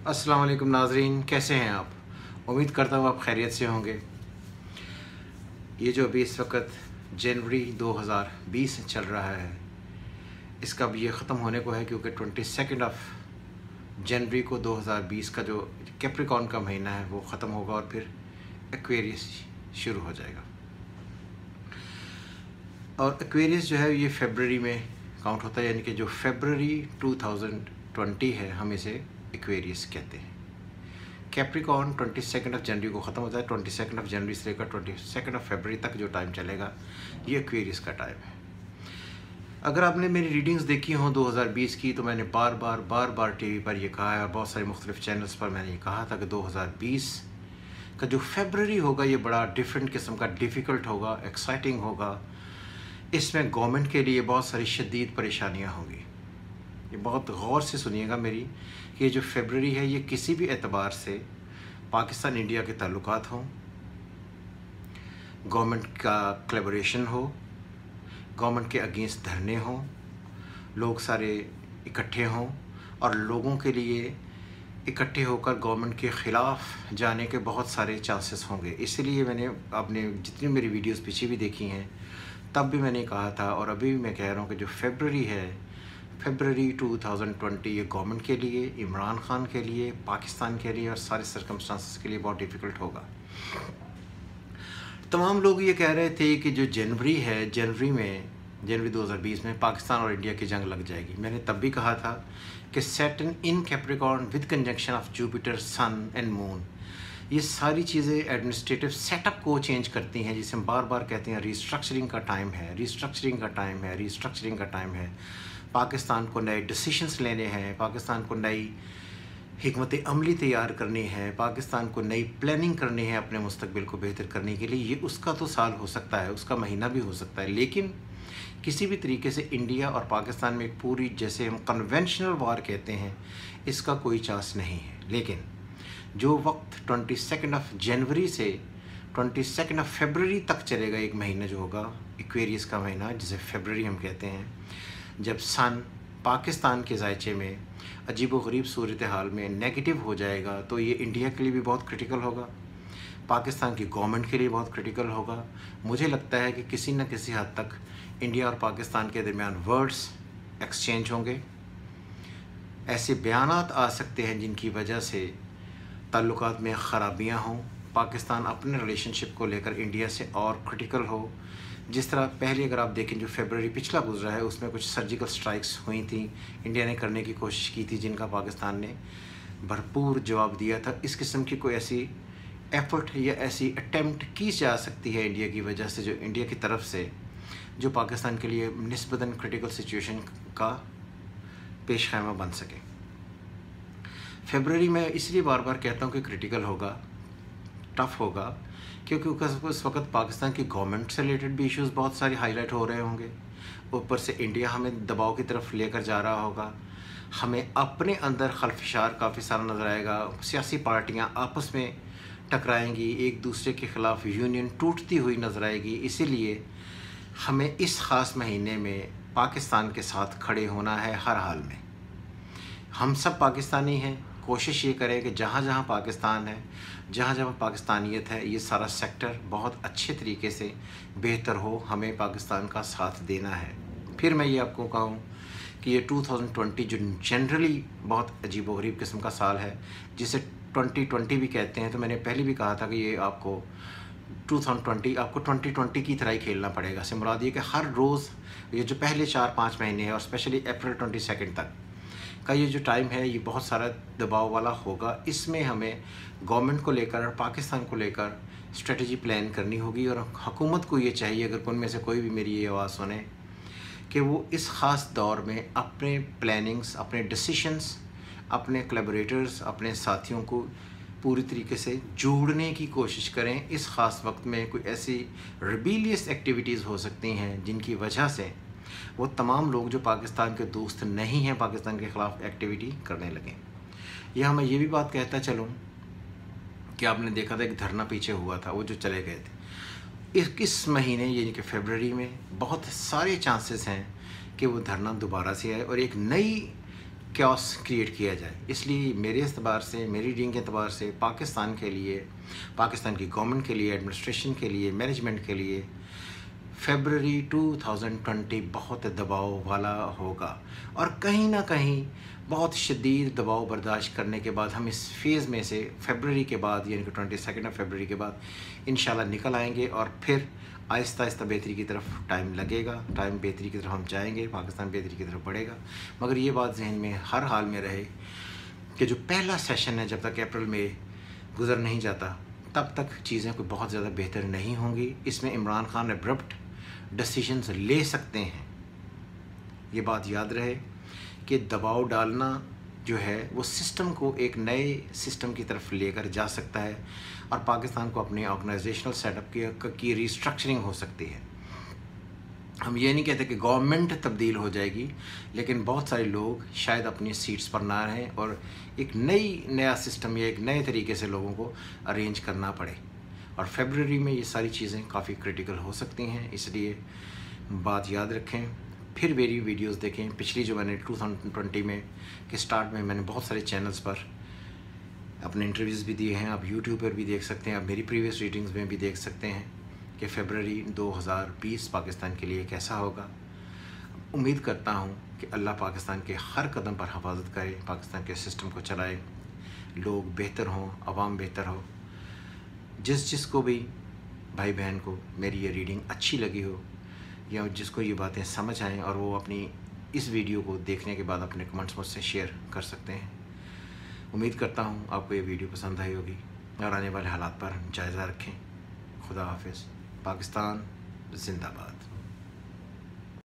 अस्सलाम वालेकुम नाजरीन, कैसे हैं आप? उम्मीद करता हूँ आप खैरियत से होंगे। ये जो अभी इस वक्त जनवरी 2020 चल रहा है, इसका अब ये ख़त्म होने को है क्योंकि 22 जनवरी को 2020 का जो कैप्रिकॉर्न का महीना है वो ख़त्म होगा और फिर एक्वेरियस शुरू हो जाएगा। और एक्वेरियस जो है ये फरवरी में काउंट होता है, यानी कि जो फरवरी 2020 है हम इसे एक्वेरियस कहते हैं। कैप्रिकॉर्न 22 जनवरी को ख़त्म होता है। 22 जनवरी से लेकर 22 फरवरी तक जो टाइम चलेगा ये एक्वेरियस का टाइम है। अगर आपने मेरी रीडिंग्स देखी हों 2020 की, तो मैंने बार बार टीवी पर यह कहा है और बहुत सारे मुख्तलिफ चैनल्स पर मैंने ये कहा था कि 2020 का जो फरवरी होगा ये बड़ा डिफरेंट किस्म का डिफ़िकल्ट होगा, एक्साइटिंग होगा। इसमें गवर्नमेंट के लिए बहुत सारी शदीद परेशानियाँ होंगी। ये बहुत गौर से सुनिएगा मेरी कि ये जो फरवरी है ये किसी भी एतबार से पाकिस्तान इंडिया के ताल्लुकात हों, गवर्नमेंट का कोलैबोरेशन हो, गवर्नमेंट के अगेंस्ट धरने हों, लोग सारे इकट्ठे हों और लोगों के लिए इकट्ठे होकर गवर्नमेंट के ख़िलाफ़ जाने के बहुत सारे चांसेस होंगे। इसलिए मैंने आपने जितनी मेरी वीडियोस पीछे भी देखी हैं तब भी मैंने कहा था और अभी भी मैं कह रहा हूँ कि जो फरवरी है, फरवरी 2020 ये गवर्नमेंट के लिए, इमरान खान के लिए, पाकिस्तान के लिए और सारे सर्कमस्टांसेस के लिए बहुत डिफ़िकल्ट होगा। तमाम लोग ये कह रहे थे कि जो जनवरी है, जनवरी 2020 में पाकिस्तान और इंडिया की जंग लग जाएगी। मैंने तब भी कहा था कि Saturn in Capricorn with conjunction of Jupiter, sun and moon, ये सारी चीज़ें एडमिनिस्ट्रेटिव सेटअप को चेंज करती हैं, जिसे हम बार बार कहते हैं रिस्ट्रक्चरिंग का टाइम है, रिस्ट्रक्चरिंग का टाइम है, रिस्ट्रक्चरिंग का टाइम है। पाकिस्तान को नए डिसीशंस लेने हैं, पाकिस्तान को नई हिकमत अमली तैयार करनी है, पाकिस्तान को नई प्लानिंग करनी है अपने मुस्तकबिल को बेहतर करने के लिए। ये उसका तो साल हो सकता है, उसका महीना भी हो सकता है, लेकिन किसी भी तरीके से इंडिया और पाकिस्तान में एक पूरी, जैसे हम कन्वेंशनल वार कहते हैं, इसका कोई चांस नहीं है। लेकिन जो वक्त 22 जनवरी से 22 फरवरी तक चलेगा, एक महीना जो होगा एक्वेरियस का महीना, जिसे फरवरी हम कहते हैं, जब सन पाकिस्तान के जायचे में अजीबोगरीब सूरत हाल में नेगेटिव हो जाएगा, तो ये इंडिया के लिए भी बहुत क्रिटिकल होगा, पाकिस्तान की गवर्नमेंट के लिए बहुत क्रिटिकल होगा। मुझे लगता है कि किसी न किसी हद तक इंडिया और पाकिस्तान के दरमियान वर्ड्स एक्सचेंज होंगे। ऐसे बयानात आ सकते हैं जिनकी वजह से ताल्लुकात में ख़राबियाँ हों, पाकिस्तान अपने रिलेशनशिप को लेकर इंडिया से और क्रिटिकल हो। जिस तरह पहले अगर आप देखें जो फरवरी पिछला गुजरा है उसमें कुछ सर्जिकल स्ट्राइक्स हुई थी, इंडिया ने करने की कोशिश की थी, जिनका पाकिस्तान ने भरपूर जवाब दिया था। इस किस्म की कोई ऐसी एफर्ट या ऐसी अटेम्प्ट की जा सकती है इंडिया की वजह से, जो इंडिया की तरफ से जो पाकिस्तान के लिए निस्बतन क्रिटिकल सिचुएशन का पेश खैमा बन सके। फरवरी में इसलिए बार बार कहता हूँ कि क्रिटिकल होगा, टफ़ होगा, क्योंकि उस वक्त पाकिस्तान की गवर्नमेंट से रिलेटेड भी इश्यूज़ बहुत सारी हाईलाइट हो रहे होंगे। ऊपर से इंडिया हमें दबाव की तरफ लेकर जा रहा होगा, हमें अपने अंदर खलफशार काफ़ी सारा नज़र आएगा, सियासी पार्टियां आपस में टकराएंगी, एक दूसरे के ख़िलाफ़ यूनियन टूटती हुई नज़र आएगी। इसीलिए हमें इस ख़ास महीने में पाकिस्तान के साथ खड़े होना है हर हाल में। हम सब पाकिस्तानी हैं, कोशिश ये करें कि जहाँ जहाँ पाकिस्तान है, जहाँ जहाँ पाकिस्तानियत है, ये सारा सेक्टर बहुत अच्छे तरीके से बेहतर हो, हमें पाकिस्तान का साथ देना है। फिर मैं ये आपको कहूँ कि ये 2020 जो जनरली बहुत अजीबोगरीब किस्म का साल है, जिसे 2020 भी कहते हैं, तो मैंने पहले भी कहा था कि ये आपको 2020 आपको 2020 की तरह ही खेलना पड़ेगा। से मुराद ये कि हर रोज़ ये जो पहले 4-5 महीने हैं और स्पेशली अप्रैल 22 तक का ये जो टाइम है, ये बहुत सारा दबाव वाला होगा। इसमें हमें गवर्नमेंट को लेकर और पाकिस्तान को लेकर स्ट्रेटजी प्लान करनी होगी और हुकूमत को ये चाहिए, अगर उनमें से कोई भी मेरी ये आवाज़ सुने, कि वो इस ख़ास दौर में अपने प्लानिंग्स, अपने डिसीशंस, अपने कोलैबोरेटर्स, अपने साथियों को पूरी तरीके से जोड़ने की कोशिश करें। इस ख़ास वक्त में कोई ऐसी रिबेलियस एक्टिविटीज़ हो सकती हैं जिनकी वजह से वो तमाम लोग जो पाकिस्तान के दोस्त नहीं हैं, पाकिस्तान के ख़िलाफ़ एक्टिविटी करने लगें। यह मैं ये भी बात कहता चलूँ कि आपने देखा था एक धरना पीछे हुआ था, वो जो चले गए थे। इस महीने यानी कि फरवरी में बहुत सारे चांसेस हैं कि वो धरना दोबारा से आए और एक नई क्योस क्रिएट किया जाए। इसलिए मेरे एतबार से, मेरी रीडिंग के एतबार से पाकिस्तान के लिए, पाकिस्तान की गवर्नमेंट के लिए, एडमिनिस्ट्रेशन के लिए, मैनेजमेंट के लिए फरवरी 2020 बहुत दबाव वाला होगा। और कहीं ना कहीं बहुत शदीद दबाव बर्दाश्त करने के बाद हम इस फेज़ में से फरवरी के बाद, यानी कि 22 फरवरी के बाद इंशाल्लाह निकल आएंगे और फिर आहिस्ता आहिस्ता बेहतरी की तरफ टाइम लगेगा, टाइम बेहतरी की तरफ हम जाएंगे, पाकिस्तान बेहतरी की तरफ बढ़ेगा। मगर ये बात जहन में हर हाल में रहे कि जो पहला सेशन है, जब तक अप्रैल में गुजर नहीं जाता तब तक चीज़ें कोई बहुत ज़्यादा बेहतर नहीं होंगी। इसमें इमरान खान एब्रप्ट डिसीजंस ले सकते हैं। ये बात याद रहे कि दबाव डालना जो है वो सिस्टम को एक नए सिस्टम की तरफ लेकर जा सकता है और पाकिस्तान को अपने ऑर्गेनाइजेशनल सेटअप की रिस्ट्रक्चरिंग हो सकती है। हम ये नहीं कहते कि गवर्नमेंट तब्दील हो जाएगी, लेकिन बहुत सारे लोग शायद अपनी सीट्स पर ना रहें और एक नया सिस्टम या एक नए तरीके से लोगों को अरेंज करना पड़े। और फरवरी में ये सारी चीज़ें काफ़ी क्रिटिकल हो सकती हैं, इसलिए बात याद रखें। फिर मेरी वीडियोस देखें, पिछली जो मैंने 2020 में के स्टार्ट में मैंने बहुत सारे चैनल्स पर अपने इंटरव्यूज़ भी दिए हैं, आप यूट्यूब पर भी देख सकते हैं, आप मेरी प्रीवियस रीडिंग्स में भी देख सकते हैं कि फरवरी 2020 पाकिस्तान के लिए कैसा होगा। उम्मीद करता हूँ कि अल्लाह पाकिस्तान के हर कदम पर हिफाजत करे, पाकिस्तान के सिस्टम को चलाए, लोग बेहतर हों, आवाम बेहतर हो। जिसको भी भाई बहन को मेरी ये रीडिंग अच्छी लगी हो या जिसको ये बातें समझ आएँ और वो अपनी इस वीडियो को देखने के बाद अपने कमेंट्स मुझसे शेयर कर सकते हैं। उम्मीद करता हूँ आपको ये वीडियो पसंद आई होगी और आने वाले हालात पर जायज़ा रखें। खुदा हाफिज़। पाकिस्तान जिंदाबाद।